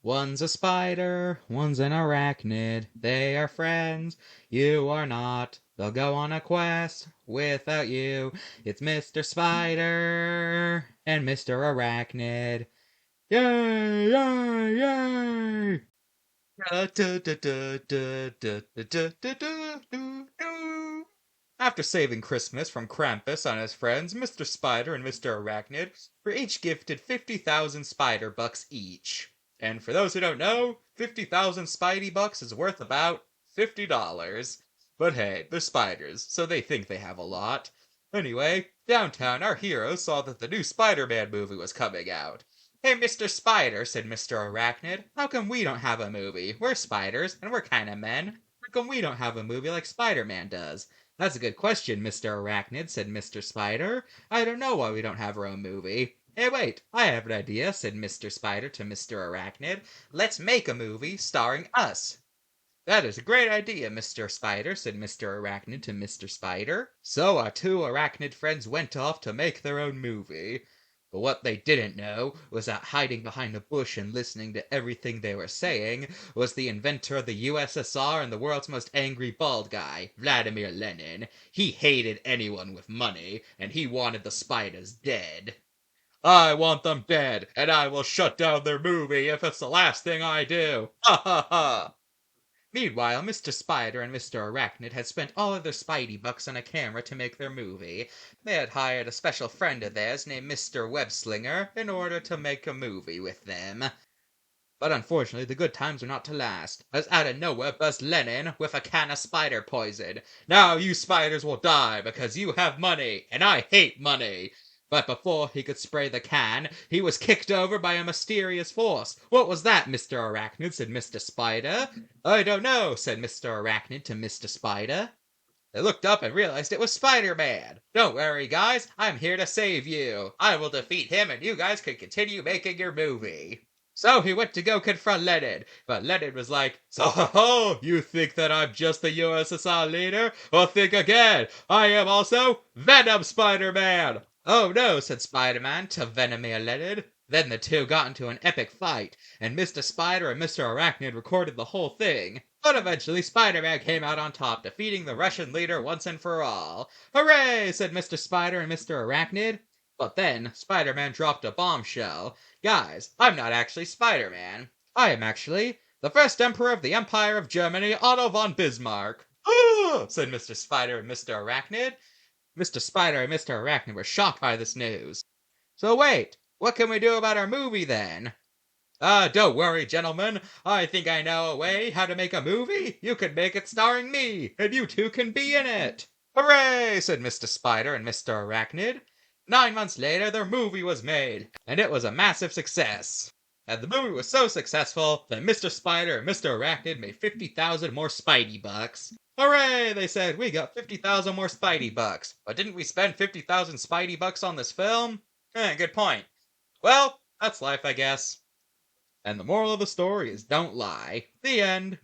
One's a spider, one's an arachnid. They are friends, you are not. They'll go on a quest without you. It's Mr. Spider and Mr. Arachnid. Yay, yay, yay! After saving Christmas from Krampus and his friends, Mr. Spider and Mr. Arachnid were each gifted 50,000 spider bucks each. And for those who don't know, 50,000 Spidey bucks is worth about $50. But hey, they're spiders, so they think they have a lot. Anyway, downtown our heroes saw that the new Spider-Man movie was coming out. "Hey, Mr. Spider," said Mr. Arachnid, "how come we don't have a movie? We're spiders, and we're kinda men. How come we don't have a movie like Spider-Man does?" "That's a good question, Mr. Arachnid," said Mr. Spider. "I don't know why we don't have our own movie." "Hey, wait, I have an idea," said Mr. Spider to Mr. Arachnid. "Let's make a movie starring us." "That is a great idea, Mr. Spider," said Mr. Arachnid to Mr. Spider. So our two arachnid friends went off to make their own movie. But what they didn't know was that hiding behind a bush and listening to everything they were saying was the inventor of the USSR and the world's most angry bald guy, Vladimir Lenin. He hated anyone with money, and he wanted the spiders dead. "I want them dead, and I will shut down their movie if it's the last thing I do. Ha ha ha!" Meanwhile, Mr. Spider and Mr. Arachnid had spent all of their Spidey bucks on a camera to make their movie. They had hired a special friend of theirs named Mr. Webslinger in order to make a movie with them. But unfortunately, the good times were not to last, as out of nowhere burst Lenin with a can of spider poison. "Now you spiders will die because you have money, and I hate money." But before he could spray the can, he was kicked over by a mysterious force. "What was that, Mr. Arachnid?" said Mr. Spider. "I don't know," said Mr. Arachnid to Mr. Spider. They looked up and realized it was Spider-Man. "Don't worry, guys, I'm here to save you. I will defeat him and you guys can continue making your movie." So he went to go confront Lenin, but Lenin was like, "So ho ho, you think that I'm just the USSR leader? Well, think again. I am also Venom Spider-Man." "Oh no," said Spider-Man to Venomir Lenin. Then the two got into an epic fight, and Mr. Spider and Mr. Arachnid recorded the whole thing. But eventually Spider-Man came out on top, defeating the Russian leader once and for all. "Hooray!" said Mr. Spider and Mr. Arachnid. But then Spider-Man dropped a bombshell. "Guys, I'm not actually Spider-Man. I am actually the first emperor of the Empire of Germany, Otto von Bismarck." "Ah!" said Mr. Spider and Mr. Arachnid. Mr. Spider and Mr. Arachnid were shocked by this news. "So wait, what can we do about our movie then?" Don't worry, gentlemen. I think I know a way how to make a movie. You can make it starring me, and you two can be in it." "Hooray!" said Mr. Spider and Mr. Arachnid. 9 months later, their movie was made, and it was a massive success. And the movie was so successful that Mr. Spider and Mr. Arachnid made 50,000 more Spidey bucks. "Hooray!" they said, "we got 50,000 more Spidey bucks. But didn't we spend 50,000 Spidey bucks on this film?" Good point. Well, that's life, I guess. And the moral of the story is don't lie. The end.